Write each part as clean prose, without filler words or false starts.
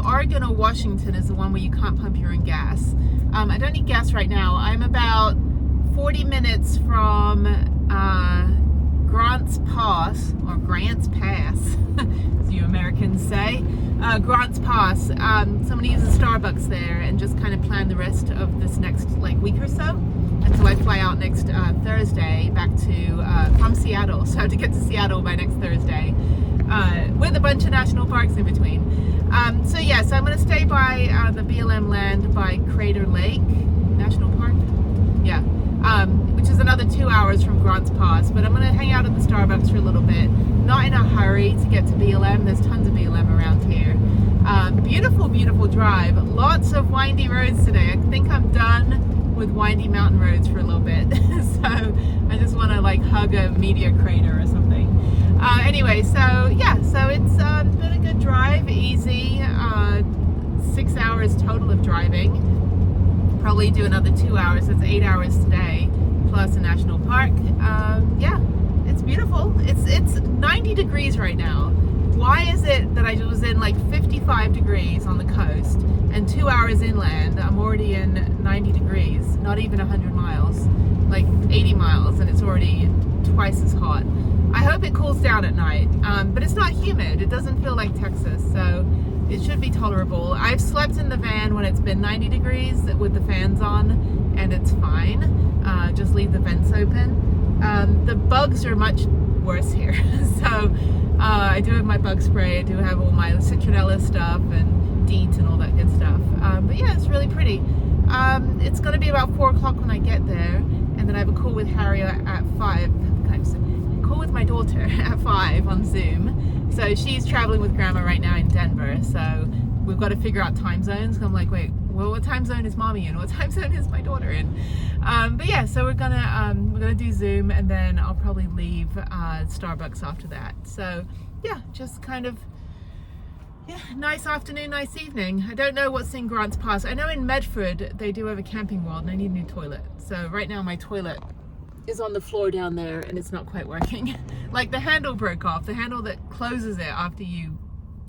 Oregon or Washington is the one where you can't pump your own gas. I don't need gas right now. I'm about 40 minutes from Grants Pass, or Grants Pass, as you Americans say. Grants Pass. So I'm going to use a Starbucks there and just kind of plan the rest of this next week or so until I fly out next Thursday back to from Seattle. So I have to get to Seattle by next Thursday with a bunch of national parks in between. So I'm going to stay by the BLM land by Crater Lake National Park. Yeah. Which is another 2 hours from Grants Pass, but I'm going to hang out at the Starbucks for a little bit. Not in a hurry to get to BLM. There's tons of BLM around here. Beautiful, beautiful drive. Lots of windy roads today. I think I'm done with windy mountain roads for a little bit. So I just want to hug a meteor crater or something. Anyway, so it's been a good drive, easy. 6 hours total of driving. Probably do another 2 hours. It's 8 hours today, plus a national park. It's beautiful. It's 90 degrees right now. Why is it that I was in 55 degrees on the coast and 2 hours inland I'm already in 90 degrees, not even 100 miles, 80 miles, and it's already twice as hot. I hope it cools down at night, but it's not humid. It doesn't feel like Texas, so it should be tolerable. I've slept in the van when it's been 90 degrees with the fans on, and it's fine. Just leave the vents open. The bugs are much worse here. So I do have my bug spray. I do have all my citronella stuff and DEET and all that good stuff. But yeah, it's really pretty. It's going to be about 4 o'clock when I get there, and then I have a call with Harry at 5. Call with my daughter at 5 on Zoom. So she's traveling with grandma right now in Denver, so we've got to figure out time zones. I'm like, wait, well, what time zone is mommy in? What time zone is my daughter in? But yeah, so we're gonna do Zoom, and then I'll probably leave Starbucks after that. So yeah, just kind of nice afternoon, nice evening. I don't know what's in Grants Pass. I know in Medford they do have a camping world, and I need a new toilet. So right now my toilet is on the floor down there and it's not quite working. The handle broke off, the handle that closes it after you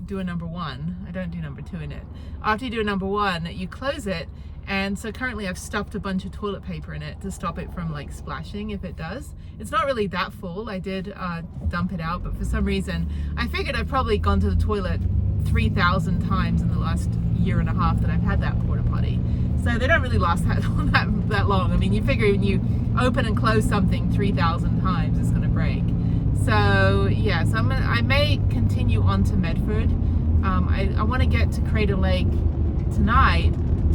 do a number 1. I don't do number 2 in it. After you do a number 1, you close it, and so currently I've stuffed a bunch of toilet paper in it to stop it from splashing if it does. It's not really that full. I did dump it out, but for some reason I figured I've probably gone to the toilet 3,000 times in the last year and a half that I've had that porta potty. So they don't really last that long. I mean, you figure when you open and close something 3,000 times, it's going to break. So yeah, so I may continue on to Medford. I want to get to Crater Lake tonight,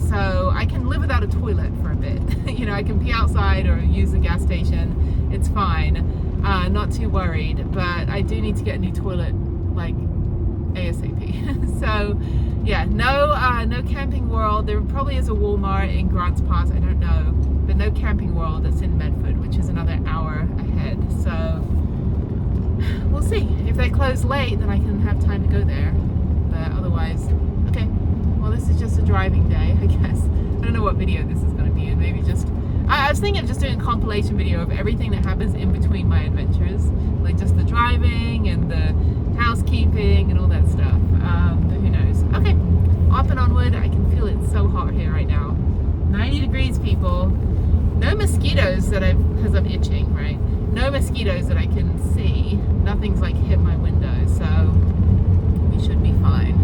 so I can live without a toilet for a bit. I can pee outside or use the gas station. It's fine. Not too worried, but I do need to get a new toilet ASAP. So yeah, no camping world. There probably is a Walmart in Grants Pass, I don't know, but no camping world that's in Medford, which is another hour ahead. So we'll see. If they close late, then I can have time to go there, but otherwise, okay, well, this is just a driving day, I guess. I don't know what video this is going to be in. Maybe just I was thinking of just doing a compilation video of everything that happens in between my adventures, just the driving and the housekeeping and all that stuff. But who knows? Okay, off and onward. I can feel it so hot here right now. 90 degrees, people. No mosquitoes because I'm itching, right? No mosquitoes that I can see. Nothing's hit my window, so we should be fine.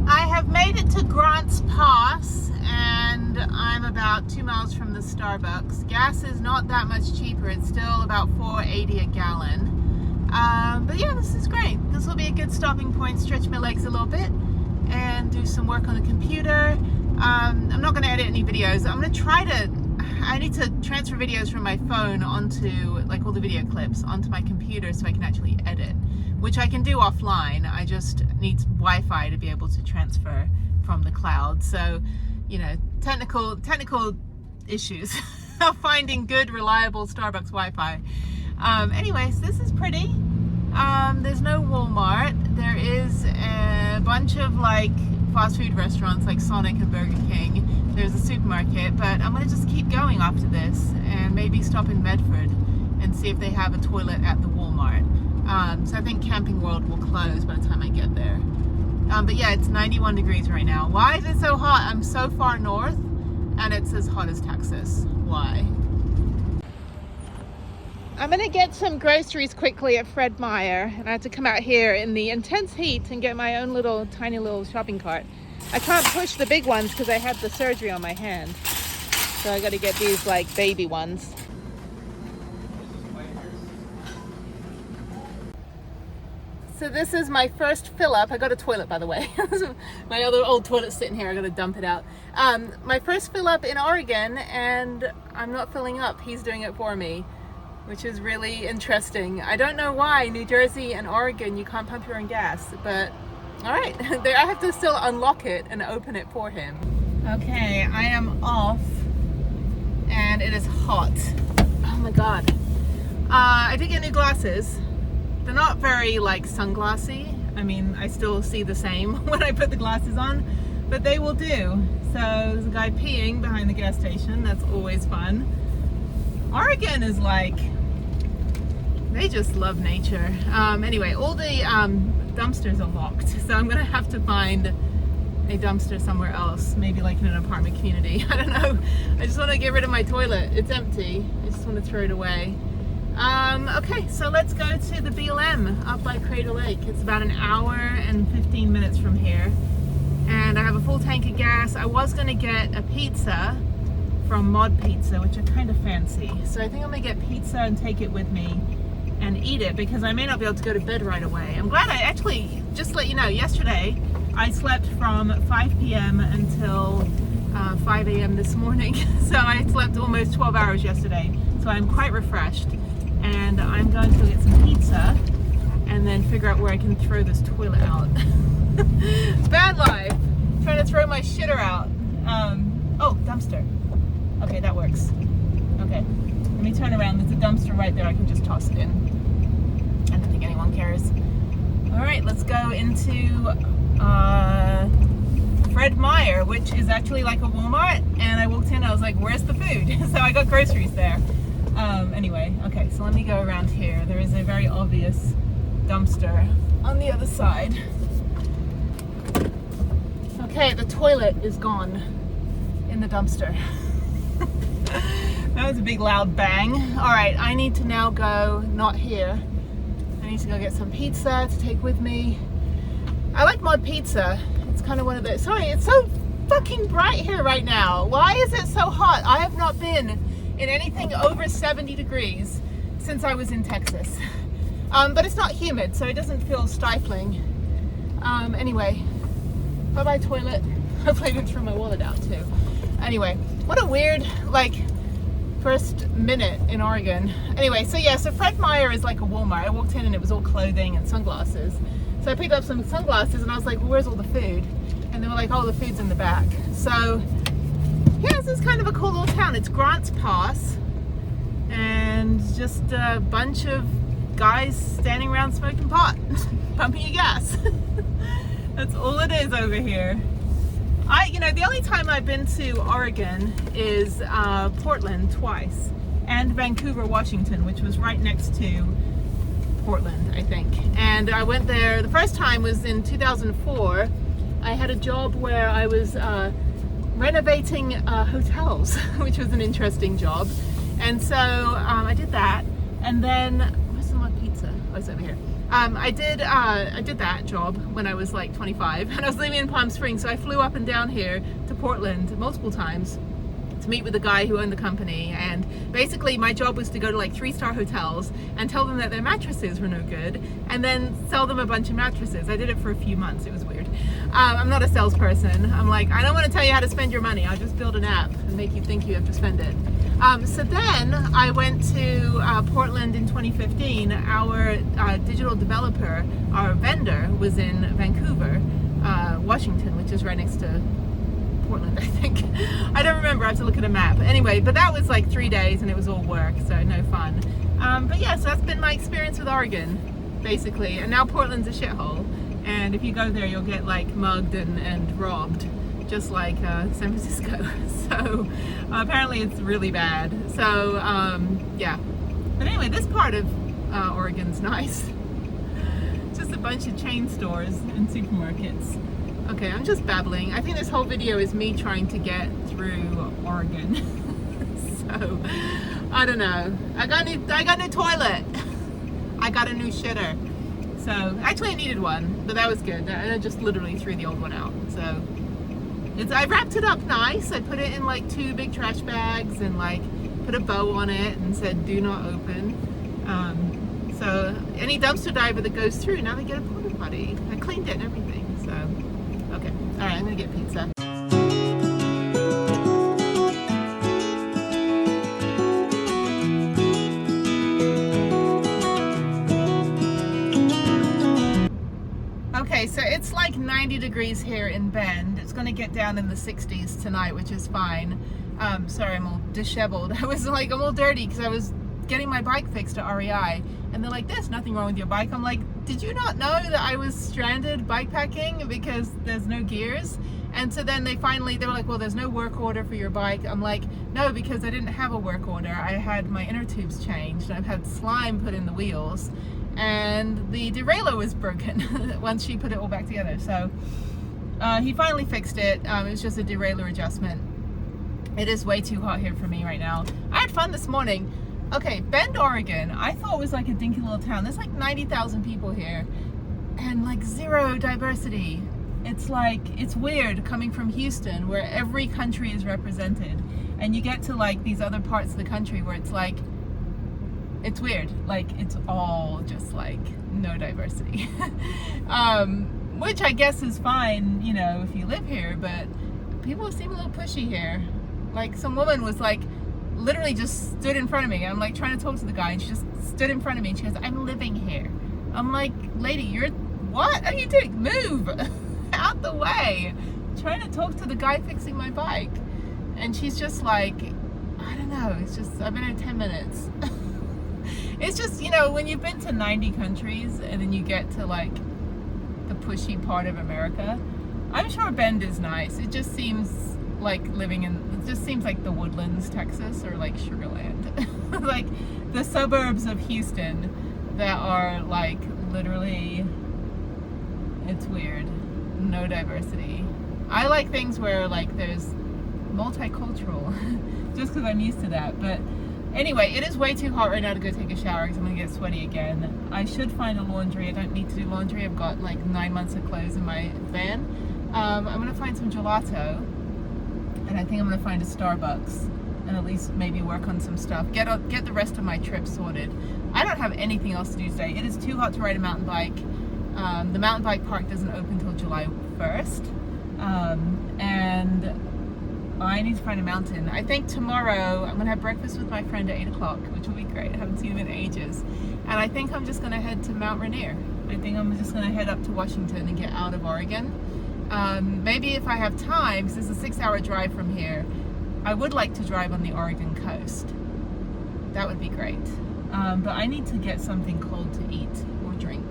I have made it to Grants Pass, and I'm about 2 miles from the Starbucks. Gas is not that much cheaper. It's still about $4.80 a gallon. But yeah, this is great. This will be a good stopping point, stretch my legs a little bit, and do some work on the computer. I'm not going to edit any videos. I'm going to I need to transfer videos from my phone onto, all the video clips, onto my computer so I can actually edit, which I can do offline. I just need Wi-Fi to be able to transfer from the cloud. So, technical issues of finding good, reliable Starbucks Wi-Fi. Anyways, this is pretty. There's no Walmart. There is a bunch of fast food restaurants like Sonic and Burger King. There's a supermarket, but I'm gonna just keep going after this and maybe stop in Medford and see if they have a toilet at the Walmart. So I think Camping World will close by the time I get there. But yeah, it's 91 degrees right now. Why is it so hot? I'm so far north and it's as hot as Texas. Why? I'm gonna get some groceries quickly at Fred Meyer, and I had to come out here in the intense heat and get my own little tiny little shopping cart. I can't push the big ones because I had the surgery on my hand, so I gotta get these like baby ones. So this is my first fill up. I got a toilet, by the way. My other old toilet's sitting here. I gotta dump it out. My first fill up in Oregon, and I'm not filling up. He's doing it for me, which is really interesting. I don't know why New Jersey and Oregon you can't pump your own gas, but all right. I have to still unlock it and open it for him. Okay, I am off, and it is hot. Oh my God. I did get new glasses. They're not very like sunglassy. I mean, I still see the same when I put the glasses on, but they will do. So there's a guy peeing behind the gas station. That's always fun. Oregon is like, they just love nature. Anyway, all the dumpsters are locked, so I'm gonna have to find a dumpster somewhere else, maybe like in an apartment community. I don't know. I just want to get rid of my toilet. It's empty. I just want to throw it away. Okay, so let's go to the BLM up by Crater Lake. It's about an hour and 15 minutes from here, and I have a full tank of gas. I was gonna get a pizza from Mod Pizza, which are kind of fancy. So I think I'm gonna get pizza and take it with me and eat it, because I may not be able to go to bed right away. I'm glad I actually, just to let you know, yesterday I slept from 5 p.m. until 5 a.m. this morning. So I slept almost 12 hours yesterday. So I'm quite refreshed, and I'm going to get some pizza and then figure out where I can throw this toilet out. Bad life. Trying to throw my shitter out. Oh, dumpster. Okay, that works. Okay, let me turn around. There's a dumpster right there. I can just toss it in. I don't think anyone cares. All right, let's go into Fred Meyer, which is actually like a Walmart. And I walked in, I was like, where's the food? So I got groceries there. Anyway, okay, so let me go around here. There is a very obvious dumpster on the other side. Okay, the toilet is gone in the dumpster. That was a big loud bang. All right, I need to now go, not here. I need to go get some pizza to take with me. I like Mod Pizza. It's kind of one of those, sorry, it's so fucking bright here right now. Why is it so hot? I have not been in anything over 70 degrees since I was in Texas. But it's not humid, so it doesn't feel stifling. Anyway, bye-bye toilet. Hopefully I didn't throw my wallet out too. Anyway, what a weird, like, first minute in Oregon. Anyway, so yeah, so Fred Meyer is like a Walmart. I walked in and it was all clothing and sunglasses. So I picked up some sunglasses and I was like, well, where's all the food? And they were like, oh, the food's in the back. So yeah, this is kind of a cool little town. It's Grants Pass, and just a bunch of guys standing around smoking pot, pumping your gas. That's all it is over here. The only time I've been to Oregon is Portland twice, and Vancouver, Washington, which was right next to Portland, I think. And I went there, the first time was in 2004. I had a job where I was renovating hotels, which was an interesting job. And so I did that, and then, where's my pizza? Oh, it's over here. I did that job when I was like 25, and I was living in Palm Springs, so I flew up and down here to Portland multiple times to meet with the guy who owned the company. And basically my job was to go to like 3-star hotels and tell them that their mattresses were no good, and then sell them a bunch of mattresses. I did it for a few months. It was weird. I'm not a salesperson. I'm like, I don't want to tell you how to spend your money. I'll just build an app and make you think you have to spend it. So then I went to Portland in 2015. Our digital developer, our vendor, was in Vancouver, Washington, which is right next to Portland, I think. I don't remember. I have to look at a map. Anyway, but that was like 3 days and it was all work, so no fun. But yeah, so that's been my experience with Oregon, basically. And now Portland's a shithole. And if you go there, you'll get like mugged and robbed, just like San Francisco. So apparently it's really bad. So yeah. But anyway, this part of Oregon's nice. Just a bunch of chain stores and supermarkets. Okay, I'm just babbling. I think this whole video is me trying to get through Oregon. So, I don't know. I got a new toilet. I got a new shitter. So, actually I needed one, but that was good. And I just literally threw the old one out. So, I wrapped it up nice. I put it in like 2 big trash bags and like put a bow on it and said do not open. So any dumpster diver that goes through, now they get a porta potty. I cleaned it and everything. So, okay. All right, I'm gonna get pizza. Okay, so it's like 90 degrees here in Bend. It's going to get down in the 60s tonight, which is fine. Sorry, I'm all disheveled. I'm all dirty because I was getting my bike fixed at REI, and they're like, there's nothing wrong with your bike. I'm like, did you not know that I was stranded bikepacking because there's no gears? And so then they were like, well, there's no work order for your bike. I'm like, no, because I didn't have a work order. I had my inner tubes changed. I've had slime put in the wheels, and the derailleur was broken once she put it all back together. So he finally fixed it. It was just a derailleur adjustment. It is way too hot here for me right now. I had fun this morning. Okay, Bend, Oregon, I thought was like a dinky little town. There's like 90,000 people here and like zero diversity. It's like, it's weird coming from Houston where every country is represented, and you get to like these other parts of the country where it's like, it's weird. Like, it's all just like no diversity. Which I guess is fine, you know, if you live here, but people seem a little pushy here. Like, some woman was like, literally just stood in front of me. I'm like trying to talk to the guy, and she just stood in front of me and she goes, I'm living here. I'm like, lady, what are you doing? Move out the way. I'm trying to talk to the guy fixing my bike. And she's just like, I don't know, it's just, I've been here 10 minutes. It's just, you know, when you've been to 90 countries and then you get to like the pushy part of America, I'm sure Bend is nice. It just seems like it just seems like the Woodlands, Texas, or like Sugar Land. Like the suburbs of Houston that are like literally, it's weird. No diversity. I like things where like there's multicultural, just because I'm used to that. But anyway, it is way too hot right now to go take a shower because I'm gonna get sweaty again. I should find a laundry. I don't need to do laundry. I've got like 9 months of clothes in my van. I'm gonna find some gelato, and I think I'm gonna find a Starbucks and at least maybe work on some stuff. Get the rest of my trip sorted. I don't have anything else to do today. It is too hot to ride a mountain bike. The mountain bike park doesn't open until July 1st. And I need to find a mountain. I think tomorrow I'm gonna have breakfast with my friend at 8 o'clock, which will be great. I haven't seen him in ages. And I think I'm just gonna head to Mount Rainier. I think I'm just gonna head up to Washington and get out of Oregon. Maybe if I have time, because it's a 6-hour drive from here, I would like to drive on the Oregon coast. That would be great. But I need to get something cold to eat or drink,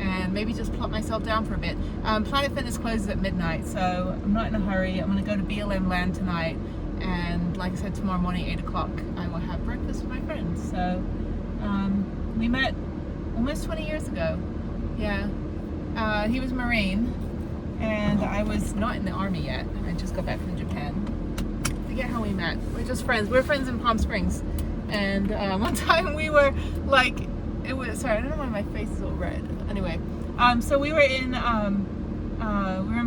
and maybe just plop myself down for a bit. Planet Fitness closes at midnight, so I'm not in a hurry. I'm going to go to BLM Land tonight, and like I said, tomorrow morning, 8 o'clock, I will have breakfast with my friends. So we met almost 20 years ago. Yeah. He was a Marine, and I was not in the Army yet. I just got back from Japan. I forget how we met. We're just friends. We're friends in Palm Springs. And one time we were like, sorry, I don't know why my face is all red. Anyway, so we were in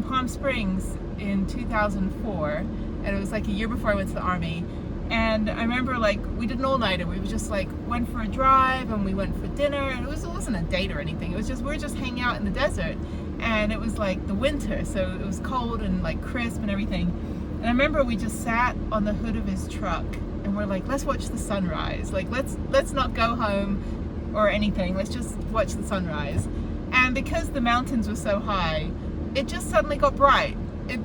Palm Springs in 2004, and it was like a year before I went to the Army. And I remember like we did an all-nighter. We just like went for a drive, and we went for dinner, and it wasn't a date or anything. It was just, we were just hanging out in the desert, and it was like the winter, so it was cold and like crisp and everything. And I remember we just sat on the hood of his truck, and we're like, let's watch the sunrise. Like, let's not go home or anything. Let's just watch the sunrise. And because the mountains were so high, it just suddenly got bright.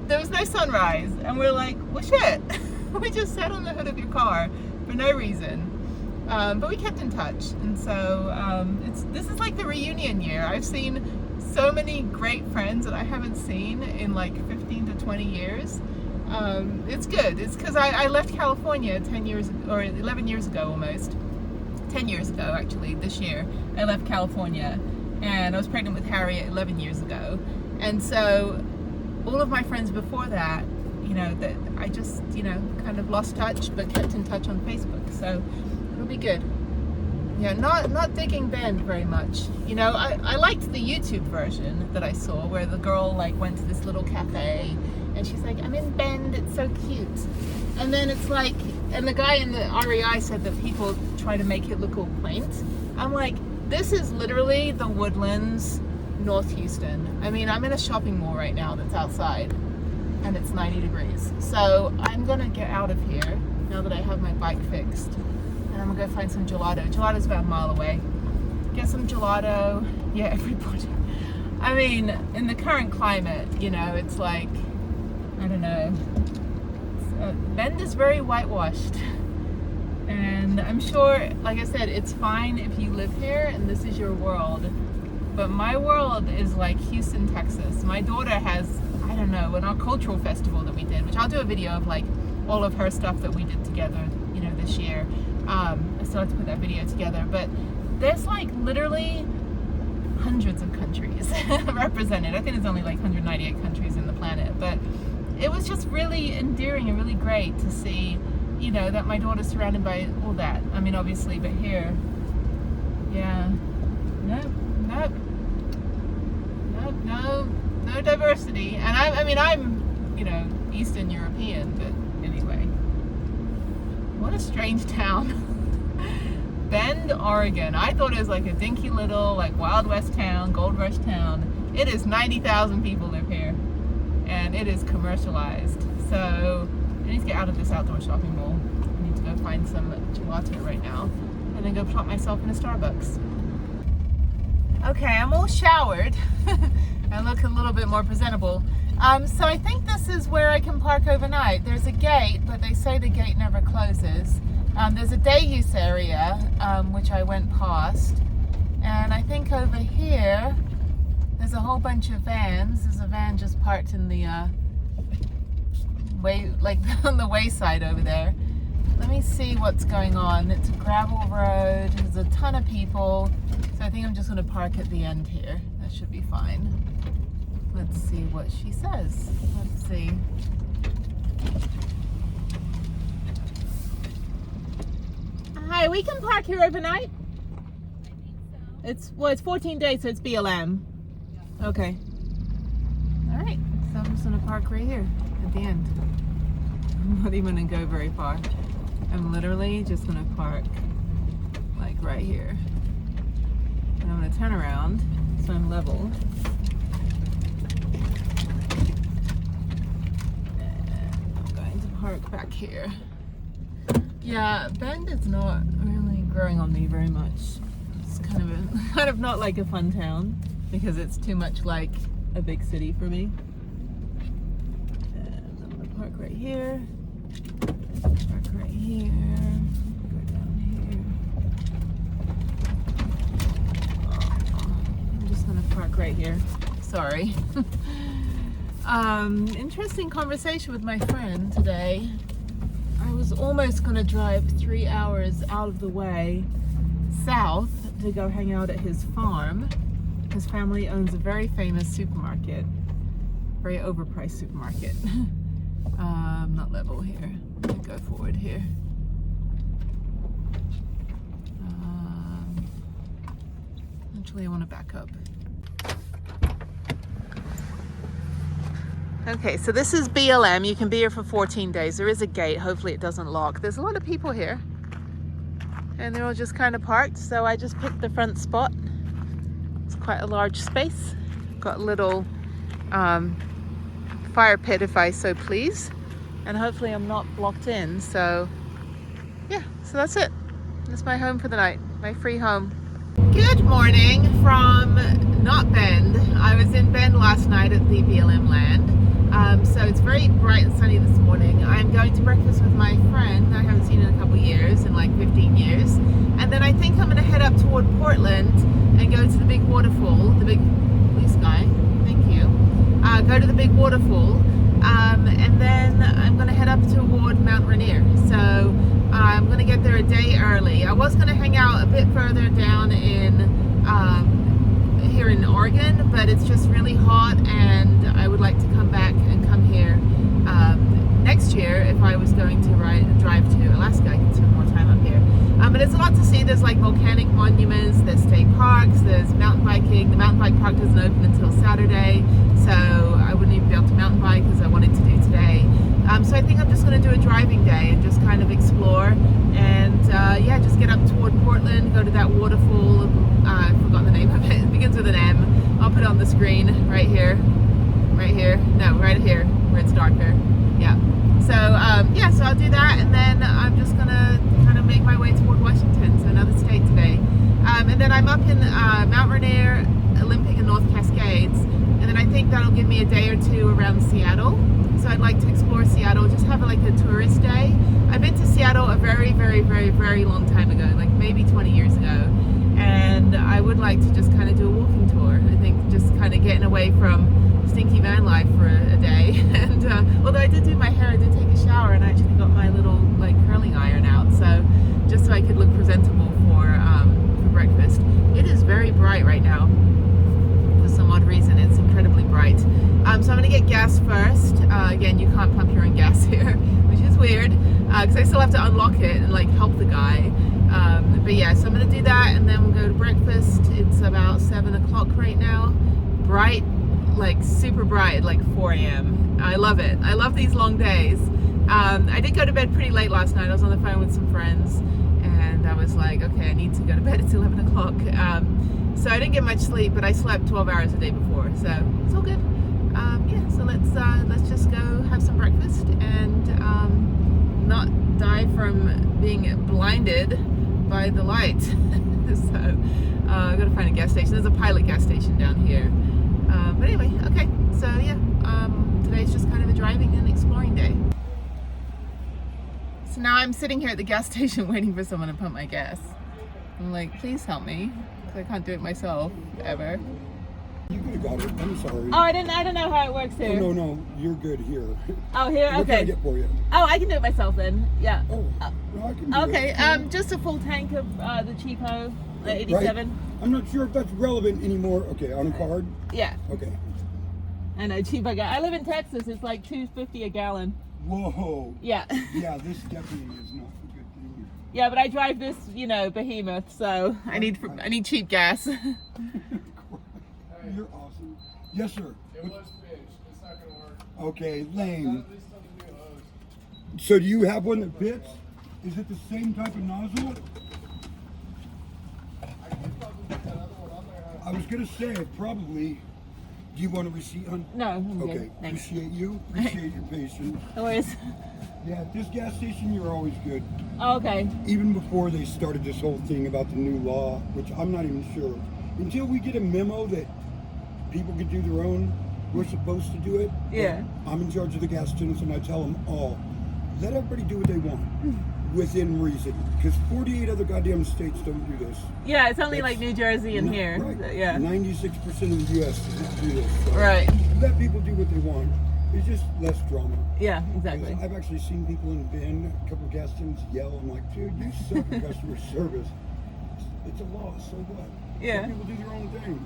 There was no sunrise. And we're like, well, shit. We just sat on the hood of your car for no reason. But we kept in touch. And so this is like the reunion year. I've seen so many great friends that I haven't seen in like 15 to 20 years. It's good. It's because I left California 10 years or 11 years ago almost. 10 years ago actually, this year I left California, and I was pregnant with Harriet 11 years ago. And so all of my friends before that, you know, that I just, you know, kind of lost touch, but kept in touch on Facebook. So it'll be good. Yeah, not digging Bend very much. You know, I liked the YouTube version that I saw where the girl like went to this little cafe and she's like, I'm in Bend, it's so cute. And then it's like, and the guy in the REI said that people try to make it look all quaint. I'm like, this is literally the Woodlands, North Houston. I mean, I'm in a shopping mall right now that's outside and it's 90 degrees. So I'm gonna get out of here now that I have my bike fixed. And I'm gonna go find some gelato. Gelato's about a mile away. Get some gelato. Yeah, everybody. I mean, in the current climate, you know, it's like, I don't know. Bend is very whitewashed. And I'm sure, like I said, it's fine if you live here and this is your world. But my world is like Houston, Texas. My daughter has, I don't know, in our cultural festival that we did, which I'll do a video of like all of her stuff that we did together, you know, this year. I still have to put that video together, but there's like literally hundreds of countries represented. I think there's only like 198 countries in the planet, but it was just really endearing and really great to see, you know, that my daughter's surrounded by all that. I mean, obviously, but here, yeah, no diversity. And I mean, I'm, you know, Eastern European, but anyway. What a strange town. Bend, Oregon. I thought it was like a dinky little like Wild West town, Gold Rush town. It is 90,000 people live here and it is commercialized. So I need to get out of this outdoor shopping mall. I need to go find some gelato right now and then go plop myself in a Starbucks. Okay, I'm all showered. I look a little bit more presentable. So I think this is where I can park overnight. There's a gate, but they say the gate never closes. There's a day use area, which I went past. And I think over here, there's a whole bunch of vans. There's a van just parked in the way, like on the wayside over there. Let me see what's going on. It's a gravel road. There's a ton of people. So I think I'm just gonna park at the end here. That should be fine. Let's see what she says. Let's see. Hi, we can park here overnight? I think so. It's 14 days, so it's BLM. Yeah. Okay. All right, so I'm just gonna park right here at the end. I'm not even gonna go very far. I'm literally just gonna park like right here. And I'm gonna turn around so I'm level. Park back here. Yeah, Bend is not really growing on me very much. It's kind of not like a fun town because it's too much like a big city for me. And I'm gonna park right here. Park right here. Go down here. I'm just gonna park right here. Sorry. Interesting conversation with my friend today. I was almost going to drive 3 hours out of the way south to go hang out at his farm. His family owns a very famous supermarket, very overpriced supermarket. Not level here. Let me go forward here. Actually, I want to back up. Okay, so this is BLM. You can be here for 14 days. There is a gate. Hopefully it doesn't lock. There's a lot of people here. And they're all just kind of parked. So I just picked the front spot. It's quite a large space. Got a little fire pit if I so please. And hopefully I'm not blocked in. So yeah, so that's it. That's my home for the night. My free home. Good morning from not Bend. I was in Bend last night at the BLM land. So it's very bright and sunny this morning. I'm going to breakfast with my friend I haven't seen in a couple years, in like 15 years. And then I think I'm going to head up toward Portland and go to the big waterfall, the big blue sky, thank you. Go to the big waterfall. And then I'm going to head up toward Mount Rainier. So I'm going to get there a day early. I was going to hang out a bit further down in Oregon, but it's just really hot, and I would like to come back and come here next year if I was going to drive to Alaska. I can spend more time up here. But there's a lot to see. There's like volcanic monuments, there's state parks, there's mountain biking. The mountain bike park doesn't open until Saturday, so I wouldn't even be able to mountain bike as I wanted to do today. So I think I'm just going to do a driving day and just kind of explore and yeah, just get up toward Portland, go to that waterfall. I forgot the name of it. It begins with an M. I'll put it on the screen right here. Right here. No, right here where it's darker. Yeah. So yeah, so I'll do that, and then I'm just gonna kind of make my way toward Washington, so another state today. And then I'm up in Mount Rainier, Olympic, and North Cascades, and then I think that'll give me a day or two around Seattle. So I'd like to explore Seattle, just have like a tourist day. I've been to Seattle a very, very, very, very long time ago, like maybe 20 years ago, and I would like to just kind of do a walking tour. I think just kind of getting away from stinky van life for a day. And although I did do my hair, I did take a shower, and I actually got my little like curling iron out, so just so I could look presentable for breakfast. It is very bright right now. For some odd reason, it's incredibly bright. So I'm gonna get gas first. Again, you can't pump your own gas here, which is weird, because I still have to unlock it and like help the guy. But yeah, so I'm gonna do that, and then we'll go to breakfast. It's about 7 o'clock right now. Bright, like super bright, like 4 a.m. I love it. I love these long days. I did go to bed pretty late last night. I was on the phone with some friends, and I was like, okay, I need to go to bed. It's 11 o'clock. So I didn't get much sleep, but I slept 12 hours a day before, so it's all good. Yeah, so let's just go have some breakfast and not die from being blinded by the light. So I've got to find a gas station. There's a Pilot gas station down here. But anyway, okay, so yeah, today's just kind of a driving and exploring day. So now I'm sitting here at the gas station waiting for someone to pump my gas. I'm like, please help me, because I can't do it myself, ever. You could have got it. I'm sorry. Oh, I don't know how it works here. Oh, no, you're good here. Oh, here? Okay. What can I get for you? Oh, I can do it myself then, yeah. Oh, no, I can do Okay, it. just a full tank of the cheapo, 87. Right. I'm not sure if that's relevant anymore. Okay, on a card? Yeah. Okay. I know, cheapo gas. I live in Texas. It's like $2.50 a gallon. Whoa. Yeah. Yeah, this definitely is not a good thing. Yeah, but I drive this, behemoth, so I need cheap gas. You're awesome. Yes, sir. It was finished. It's not going to work. Okay, lame. At least on the new hose. So do you have one that fits? Is it the same type of nozzle? I could probably get that other one on there. I was going to say, probably. Do you want a receipt, hon? No, I'm good. Okay, Thanks. appreciate you. Appreciate your patience. No worries. Yeah, at this gas station, you're always good. Oh, okay. Even before they started this whole thing about the new law, which I'm not even sure. Until we get a memo that people can do their own, we're supposed to do it. Yeah. I'm in charge of the gas attendants, and I tell them all, let everybody do what they want, within reason. Because 48 other goddamn states don't do this. Yeah, it's only That's like New Jersey and not here. right. So, yeah. 96% of the U.S. does not do this. So Right. let people do what they want. It's just less drama. Yeah, exactly. I've actually seen people in Bend, a couple of gas attendants yell. I'm like, dude, you suck at customer service. It's a law, so what? Yeah. Let people do their own thing.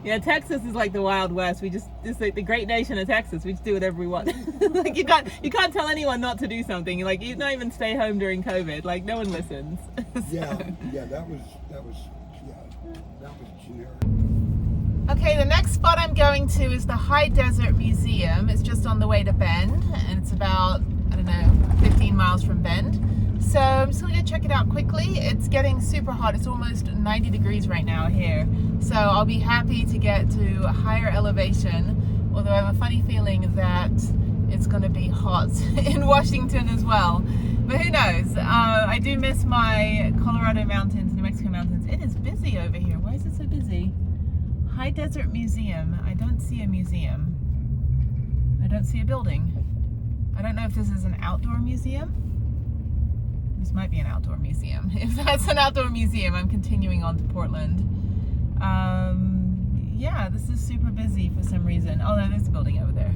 Yeah, Texas is like the Wild West. It's like the great nation of Texas. We just do whatever we want. Like you can't tell anyone not to do something. Like you don't even stay home during COVID. Like no one listens. Yeah, that was generic. Okay, the next spot I'm going to is the High Desert Museum. It's just on the way to Bend, and it's about, 15 miles from Bend. So I'm just gonna go check it out quickly. It's getting super hot. It's almost 90 degrees right now here. So I'll be happy to get to a higher elevation, although I have a funny feeling that it's gonna be hot in Washington as well. But who knows? I do miss my Colorado mountains, New Mexico mountains. It is busy over here. Why is it so busy? High Desert Museum. I don't see a museum. I don't see a building. I don't know if this is an outdoor museum. This might be an outdoor museum. If that's an outdoor museum, I'm continuing on to Portland. Yeah, this is super busy for some reason. Oh no, there's a building over there.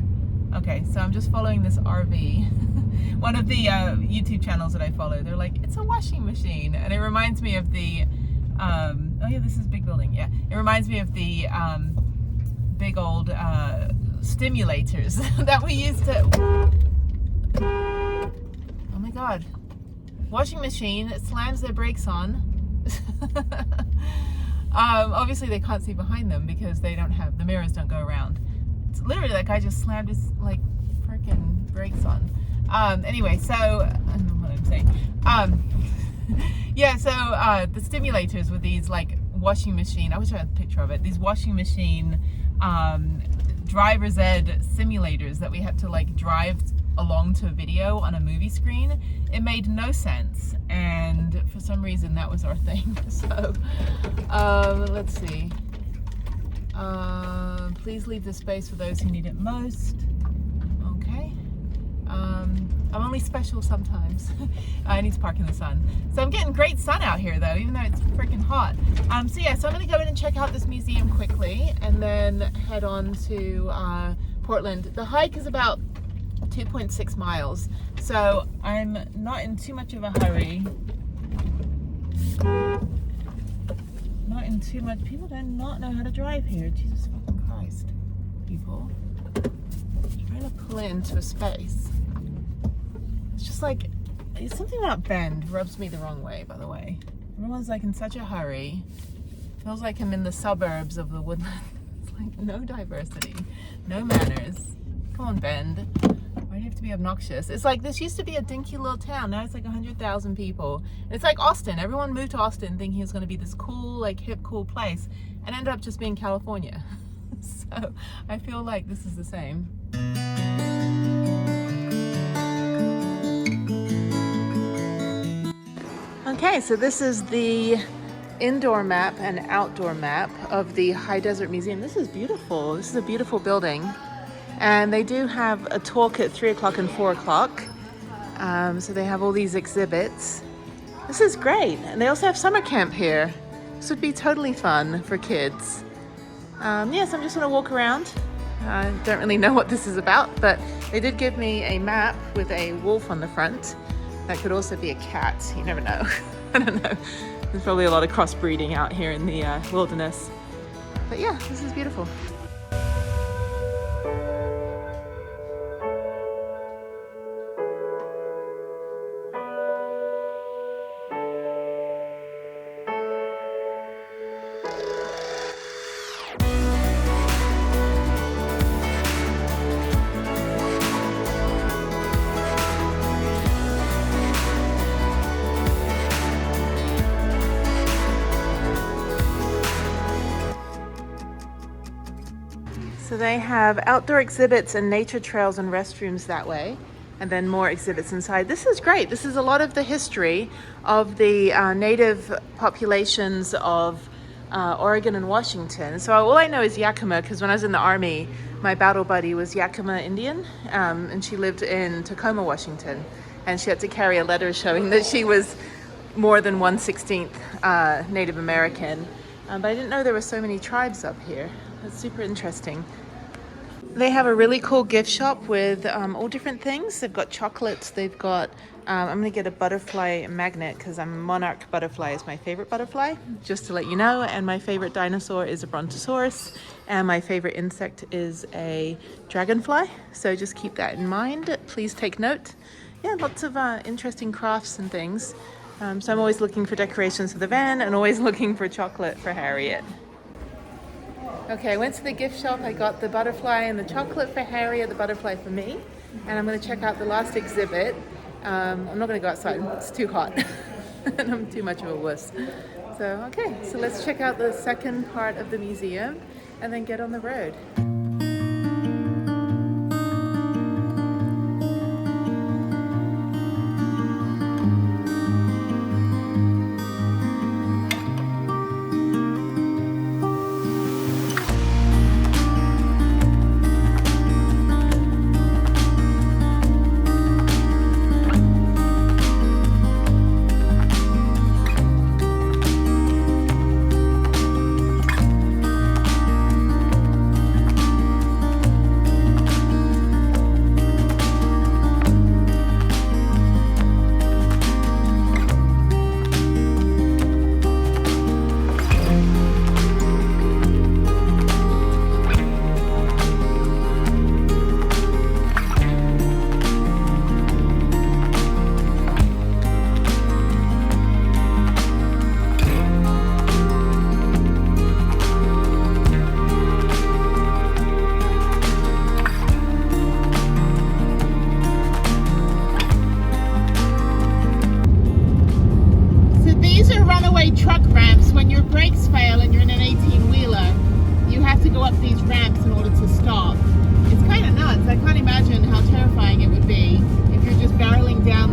Okay, so I'm just following this RV. One of the YouTube channels that I follow, they're like, it's a washing machine. And it reminds me of the, oh yeah, this is a big building, yeah. It reminds me of the big old stimulators that we used to. Oh my God. Washing machine slams their brakes on. Obviously they can't see behind them because they don't have, the mirrors don't go around. It's literally that guy just slammed his like freaking brakes on. Anyway, so I don't know what I'm saying. Yeah, so the stimulators with these like washing machine, I wish I had a picture of it, these washing machine driver's ed simulators that we had to like drive along to a video on a movie screen. It made no sense, and for some reason that was our thing. So let's see. Please leave the space for those who need it most. Okay. I'm only special sometimes. I need to park in the sun. So I'm getting great sun out here though, even though it's freaking hot. So yeah, so I'm gonna go in and check out this museum quickly and then head on to Portland. The hike is about 2.6 miles, so I'm not in too much of a hurry. Not in too much. People do not know how to drive here. Jesus fucking Christ. People. Trying to pull into a space. It's just like, it's something about Bend rubs me the wrong way, by the way. Everyone's like in such a hurry. Feels like I'm in the suburbs of the woodland. It's like no diversity, no manners. Come on, Bend. Why do you have to be obnoxious? It's like this used to be a dinky little town. Now it's like 100,000 people. It's like Austin. Everyone moved to Austin thinking it was going to be this cool, like hip, cool place, and ended up just being California. So I feel like this is the same. Okay, so this is the indoor map and outdoor map of the High Desert Museum. This is beautiful. This is a beautiful building. And they do have a talk at 3 o'clock and 4 o'clock. So they have all these exhibits. This is great. And they also have summer camp here. This would be totally fun for kids. Yes, I'm just gonna walk around. I don't really know what this is about, but they did give me a map with a wolf on the front. That could also be a cat, you never know. I don't know. There's probably a lot of crossbreeding out here in the wilderness. But yeah, this is beautiful. So they have outdoor exhibits and nature trails and restrooms that way, and then more exhibits inside. This is great. This is a lot of the history of the native populations of Oregon and Washington. So all I know is Yakima, because when I was in the Army, my battle buddy was Yakima Indian, and she lived in Tacoma, Washington, and she had to carry a letter showing that she was more than 1/16 Native American. But I didn't know there were so many tribes up here. That's super interesting. They have a really cool gift shop with all different things. They've got chocolates. They've got, I'm gonna get a butterfly magnet because monarch butterfly is my favorite butterfly, just to let you know. And my favorite dinosaur is a brontosaurus. And my favorite insect is a dragonfly. So just keep that in mind. Please take note. Yeah, lots of interesting crafts and things. So I'm always looking for decorations for the van and always looking for chocolate for Harriet. Okay, I went to the gift shop. I got the butterfly and the chocolate for Harriet, the butterfly for me. And I'm going to check out the last exhibit. I'm not going to go outside. It's too hot. And I'm too much of a wuss. So, okay, so let's check out the second part of the museum and then get on the road. highway truck ramps, when your brakes fail and you're in an 18-wheeler, you have to go up these ramps in order to stop. It's kind of nuts. I can't imagine how terrifying it would be if you're just barreling down